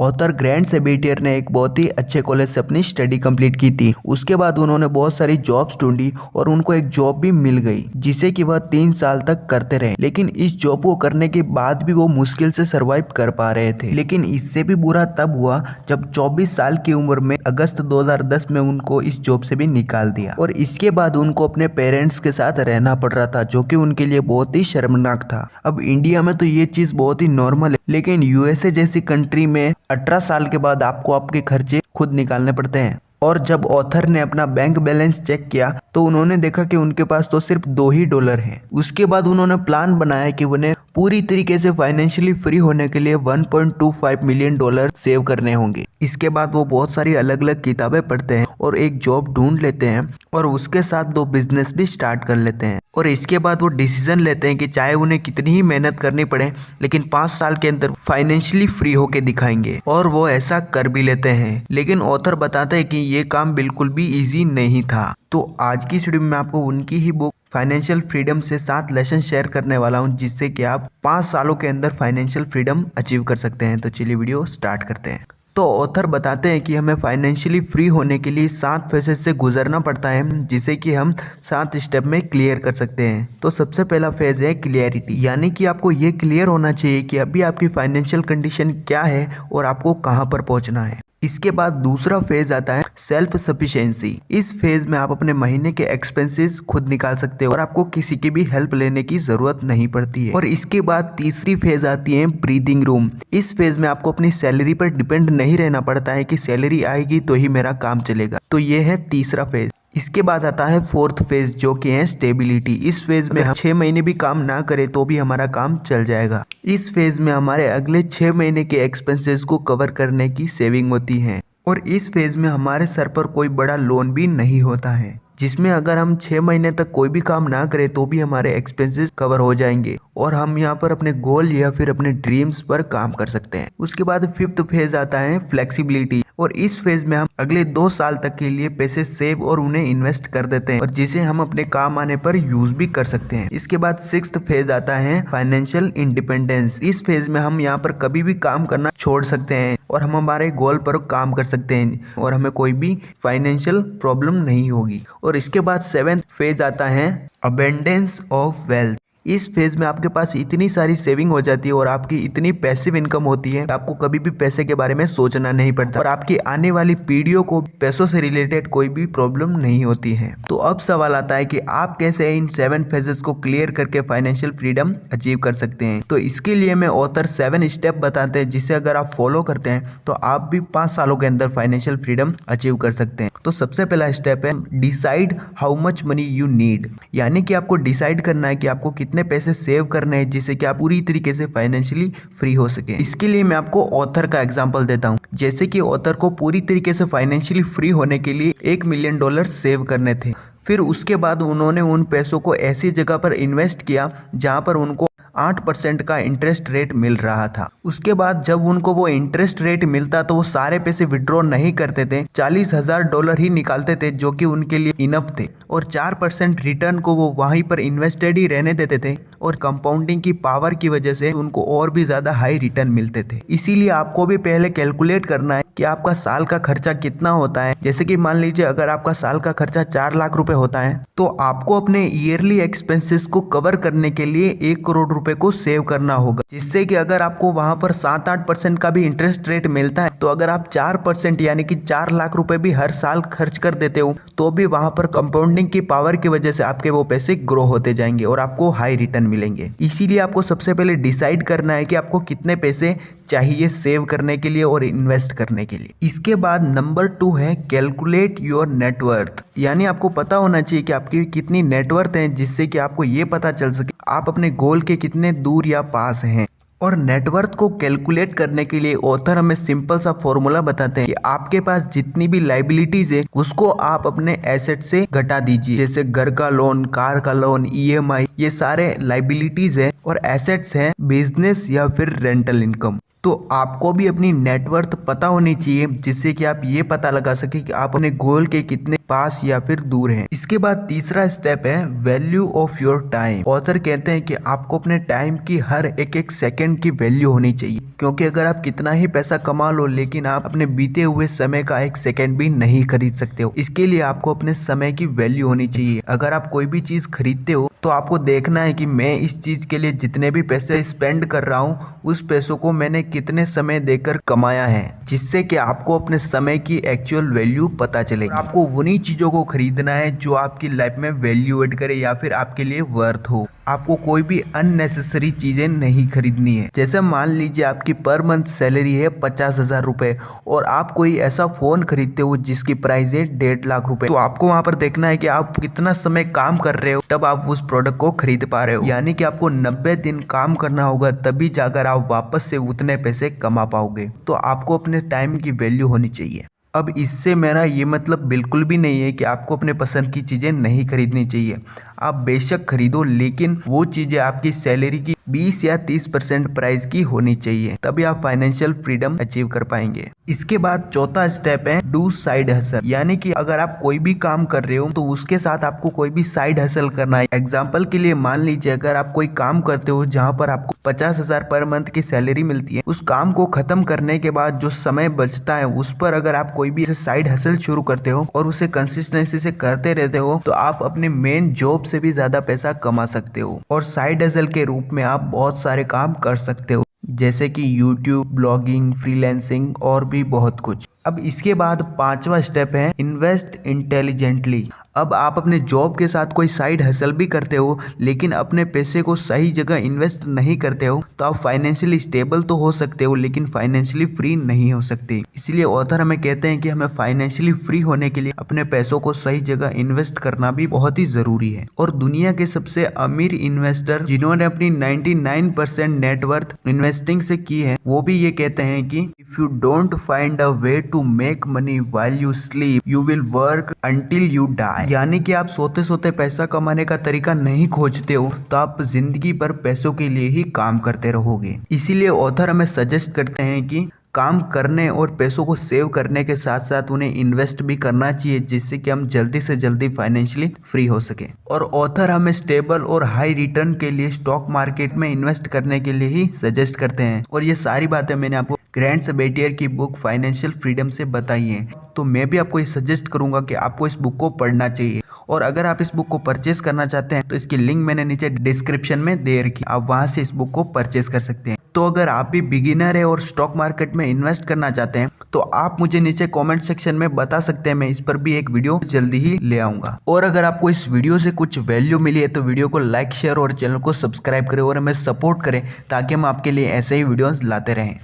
Author grand सेबेटियर ने एक बहुत ही अच्छे कॉलेज से अपनी स्टडी कंप्लीट की थी। उसके बाद उन्होंने बहुत सारी जॉब्स ढूंढी और उनको एक जॉब भी मिल गई जिसे कि वह 3 साल तक करते रहे। लेकिन इस जॉब को करने के बाद भी वो मुश्किल से सरवाइव कर पा रहे थे। लेकिन इससे भी बुरा तब हुआ जब 24 साल की उम्र में अगस्त 2010 में उनको इस जॉब से भी निकाल दिया और इसके बाद उनको अपने पेरेंट्स के साथ रहना पड़ रहा था, जो कि उनके लिए बहुत ही शर्मनाक था। अब इंडिया में तो ये चीज बहुत ही नॉर्मल है, लेकिन यूएसए जैसी कंट्री में 18 साल के बाद आपको आपके खर्चे खुद निकालने पड़ते हैं। और जब ऑथर ने अपना बैंक बैलेंस चेक किया तो उन्होंने देखा कि उनके पास तो सिर्फ $2 ही हैं। उसके बाद उन्होंने प्लान बनाया कि उन्हें पूरी तरीके से फाइनेंशियली फ्री होने के लिए $1.25 मिलियन सेव करने होंगे। इसके बाद वो बहुत सारी अलग अलग किताबें पढ़ते हैं और एक जॉब ढूंढ लेते हैं और उसके साथ 2 बिजनेस भी स्टार्ट कर लेते हैं। और इसके बाद वो डिसीजन लेते हैं कि चाहे उन्हें कितनी ही मेहनत करनी पड़े, लेकिन 5 साल के अंदर फाइनेंशियली फ्री होके दिखाएंगे। और वो ऐसा कर भी लेते हैं। लेकिन ऑथर बताते हैं कि ये काम बिल्कुल भी इजी नहीं था। तो आज की वीडियो में मैं आपको उनकी ही बुक फाइनेंशियल फ्रीडम से 7 लेसन शेयर करने वाला हूं, जिससे कि आप 5 सालों के अंदर फाइनेंशियल फ्रीडम अचीव कर सकते हैं। तो चलिए वीडियो स्टार्ट करते हैं। तो ऑथर बताते हैं कि हमें फाइनेंशियली फ्री होने के लिए 7 फेजेस से गुजरना पड़ता है, जिसे कि हम 7 स्टेप में क्लियर कर सकते हैं। तो सबसे पहला फेज है क्लियरिटी, यानी कि आपको ये क्लियर होना चाहिए कि अभी आपकी फाइनेंशियल कंडीशन क्या है और आपको कहाँ पर पहुँचना है। इसके बाद दूसरा फेज आता है सेल्फ सफिशिएंसी। इस फेज में आप अपने महीने के एक्सपेंसेस खुद निकाल सकते हो और आपको किसी की भी हेल्प लेने की जरूरत नहीं पड़ती है। और इसके बाद तीसरी फेज आती है ब्रीदिंग रूम। इस फेज में आपको अपनी सैलरी पर डिपेंड नहीं रहना पड़ता है कि सैलरी आएगी तो ही मेरा काम चलेगा। तो ये है तीसरा फेज। इसके बाद आता है फोर्थ फेज, जो कि है स्टेबिलिटी। इस फेज में हम 6 महीने भी काम ना करें तो भी हमारा काम चल जाएगा। इस फेज में हमारे अगले 6 महीने के एक्सपेंसेस को कवर करने की सेविंग होती है। और इस फेज में हमारे सर पर कोई बड़ा लोन भी नहीं होता है, जिसमें अगर हम 6 महीने तक कोई भी काम ना करें तो भी हमारे एक्सपेंसेस कवर हो जाएंगे और हम यहाँ पर अपने गोल या फिर अपने ड्रीम्स पर काम कर सकते हैं। उसके बाद 5th फेज आता है फ्लेक्सिबिलिटी। और इस फेज में हम अगले 2 साल तक के लिए पैसे सेव और उन्हें इन्वेस्ट कर देते हैं और जिसे हम अपने काम आने पर यूज भी कर सकते हैं। इसके बाद 6th फेज आता है फाइनेंशियल इंडिपेंडेंस। इस फेज में हम यहाँ पर कभी भी काम करना छोड़ सकते हैं और हम हमारे गोल पर काम कर सकते हैं और हमें कोई भी फाइनेंशियल प्रॉब्लम नहीं होगी। और इसके बाद 7th फेज आता है अबेंडेंस ऑफ वेल्थ। इस फेज में आपके पास इतनी सारी सेविंग हो जाती है और आपकी इतनी पैसिव इनकम होती है, आपको कभी भी पैसे के बारे में सोचना नहीं पड़ता और आपकी आने वाली पीढ़ियों को पैसों से रिलेटेड कोई भी प्रॉब्लम नहीं होती है। तो अब सवाल आता है कि आप कैसे इन 7 फेजेस को क्लियर करके फाइनेंशियल फ्रीडम अचीव कर सकते हैं। तो इसके लिए मैं ऑथर 7 स्टेप बताते हैं, जिसे अगर आप फॉलो करते हैं तो आप भी 5 सालों के अंदर फाइनेंशियल फ्रीडम अचीव कर सकते हैं। तो सबसे पहला स्टेप है decide how much money you need, यानी कि आपको डिसाइड करना है कि आपको कितने पैसे सेव करने हैं जिससे कि आप पूरी तरीके से फाइनेंशियली फ्री हो सके। इसके लिए मैं आपको ऑथर का एग्जांपल देता हूं। जैसे कि ऑथर को पूरी तरीके से फाइनेंशियली फ्री होने के लिए $1 मिलियन सेव करने थे। फिर उसके बाद उन्होंने उन पैसों को ऐसी जगह पर इन्वेस्ट किया जहां पर उनको 8% का इंटरेस्ट रेट मिल रहा था। उसके बाद जब उनको वो इंटरेस्ट रेट मिलता तो वो सारे पैसे विड्रॉ नहीं करते थे, $40,000 ही निकालते थे, जो कि उनके लिए इनफ थे। और 4% रिटर्न को वो वहीं पर इन्वेस्टेड ही रहने देते थे और कंपाउंडिंग की पावर की वजह से उनको और भी ज्यादा हाई रिटर्न मिलते थे। इसीलिए आपको भी पहले कैलकुलेट करना है कि आपका साल का खर्चा कितना होता है। जैसे कि मान लीजिए अगर आपका साल का खर्चा 4 लाख रुपए होता है तो आपको अपने ईयरली एक्सपेंसेस को कवर करने के लिए 1 करोड़ रुपए को सेव करना होगा, जिससे कि अगर आपको वहां पर 7-8% का भी इंटरेस्ट रेट मिलता है तो अगर आप 4% यानी कि 4 लाख रुपए भी हर साल खर्च कर देते हो तो भी वहां पर कंपाउंडिंग की पावर की वजह से आपके वो पैसे ग्रो होते जाएंगे और आपको हाई रिटर्न मिलेंगे। इसीलिए आपको सबसे पहले डिसाइड करना है कि आपको कितने पैसे चाहिए सेव करने के लिए और इन्वेस्ट करने के लिए। इसके बाद नंबर 2 है कैलकुलेट योर नेटवर्थ, यानी आपको पता होना चाहिए कि आपकी कितनी नेटवर्थ है, जिससे कि आपको ये पता चल सके आप अपने गोल के कितने दूर या पास हैं। और नेटवर्थ को कैलकुलेट करने के लिए ऑथर हमें सिंपल सा फॉर्मूला बताते हैं कि आपके पास जितनी भी लाइबिलिटीज है उसको आप अपने एसेट से घटा दीजिए। जैसे घर का लोन, कार का लोन, EMI, ये सारे लाइबिलिटीज है और एसेट्स हैं बिजनेस या फिर रेंटल इनकम। तो आपको भी अपनी नेटवर्थ पता होनी चाहिए, जिससे कि आप ये पता लगा सके कि आप अपने गोल के कितने पास या फिर दूर है। इसके बाद तीसरा स्टेप है value of your time. Author कहते हैं कि आपको अपने टाइम की हर एक एक सेकंड की वैल्यू होनी चाहिए, क्योंकि अगर आप कितना ही पैसा कमा लो लेकिन आप अपने बीते हुए समय का एक सेकंड भी नहीं खरीद सकते हो। इसके लिए आपको अपने समय की वैल्यू होनी चाहिए। अगर आप कोई भी चीज खरीदते हो तो आपको देखना है कि मैं इस चीज के लिए जितने भी पैसे स्पेंड कर रहा हूँ उस पैसों को मैंने कितने समय देकर कमाया है, जिससे कि आपको अपने समय की एक्चुअल वैल्यू पता चलेगी। आपको उन्हीं चीजों को खरीदना है जो आपकी लाइफ में वैल्यू एड करे या फिर आपके लिए वर्थ हो। आपको कोई भी अननेसेसरी चीजें नहीं खरीदनी है। जैसे मान लीजिए आपकी पर मंथ सैलरी है 50,000 रुपए और आप कोई ऐसा फोन खरीदते हो जिसकी प्राइस है 1.5 लाख रुपए, तो आपको वहां पर देखना है कि आप कितना समय काम कर रहे हो तब आप उस प्रोडक्ट को खरीद पा रहे हो। यानी कि आपको 90 दिन काम करना होगा तभी जाकर आप वापस से उतने पैसे कमा पाओगे। तो आपको अपने टाइम की वैल्यू होनी चाहिए। अब इससे मेरा ये मतलब बिल्कुल भी नहीं है कि आपको अपने पसंद की चीज़ें नहीं खरीदनी चाहिए। आप बेशक खरीदो, लेकिन वो चीज़ें आपकी सैलरी की 20 या 30% प्राइस की होनी चाहिए, तभी आप फाइनेंशियल फ्रीडम अचीव कर पाएंगे। इसके बाद चौथा स्टेप है डू साइड हसल। यानी कि अगर आप कोई भी काम कर रहे हो तो उसके साथ आपको कोई भी साइड हसल करना है। एग्जाम्पल के लिए मान लीजिए अगर आप कोई काम करते हो जहाँ पर आपको 50,000 पर मंथ की सैलरी मिलती है, उस काम को खत्म करने के बाद जो समय बचता है उस पर अगर आप कोई भी साइड हसल शुरू करते हो और उसे कंसिस्टेंसी से करते रहते हो तो आप अपने मेन जॉब से भी ज्यादा पैसा कमा सकते हो। और साइड हसल के रूप में आप बहुत सारे काम कर सकते हो, जैसे कि यूट्यूब, ब्लॉगिंग, फ्रीलैंसिंग और भी बहुत कुछ। अब इसके बाद पांचवा स्टेप है इन्वेस्ट इंटेलिजेंटली। अब आप अपने जॉब के साथ कोई साइड हसल भी करते हो लेकिन अपने पैसे को सही जगह इन्वेस्ट नहीं करते हो तो आप फाइनेंशियली स्टेबल तो हो सकते हो लेकिन फाइनेंशियली फ्री नहीं हो सकते। इसलिए ऑथर हमें कहते हैं कि हमें फाइनेंशियली फ्री होने के लिए अपने पैसों को सही जगह इन्वेस्ट करना भी बहुत ही जरूरी है। और दुनिया के सबसे अमीर इन्वेस्टर जिन्होंने अपनी 99% नेटवर्थ इन्वेस्टिंग से की है, वो भी ये कहते हैं कि if you don't find a way to make money while you sleep you will work until you die. यानी कि आप सोते सोते पैसा कमाने का तरीका नहीं खोजते हो तो आप जिंदगी भर पैसों के लिए ही काम करते रहोगे। इसीलिए ऑथर हमें सजेस्ट करते हैं कि काम करने और पैसों को सेव करने के साथ साथ उन्हें इन्वेस्ट भी करना चाहिए, जिससे कि हम जल्दी से जल्दी फाइनेंशियली फ्री हो सके। और ऑथर हमें स्टेबल और हाई रिटर्न के लिए स्टॉक मार्केट में इन्वेस्ट करने के लिए ही सजेस्ट करते हैं। और ये सारी बातें मैंने आपको ग्रैंड सेबेटियर की बुक फाइनेंशियल फ्रीडम से बताई है। तो मैं भी आपको ये सजेस्ट करूंगा कि आपको इस बुक को पढ़ना चाहिए। और अगर आप इस बुक को परचेस करना चाहते हैं तो इसकी लिंक मैंने नीचे डिस्क्रिप्शन में दे रखी, आप वहां से इस बुक को परचेस कर सकते हैं। तो अगर आप भी बिगिनर है और स्टॉक मार्केट में इन्वेस्ट करना चाहते हैं तो आप मुझे नीचे कमेंट सेक्शन में बता सकते हैं, मैं इस पर भी एक वीडियो जल्दी ही ले आऊंगा। और अगर आपको इस वीडियो से कुछ वैल्यू मिली है तो वीडियो को लाइक, शेयर और चैनल को सब्सक्राइब करें और हमें सपोर्ट करें ताकि हम आपके लिए ऐसे ही वीडियोस लाते रहें।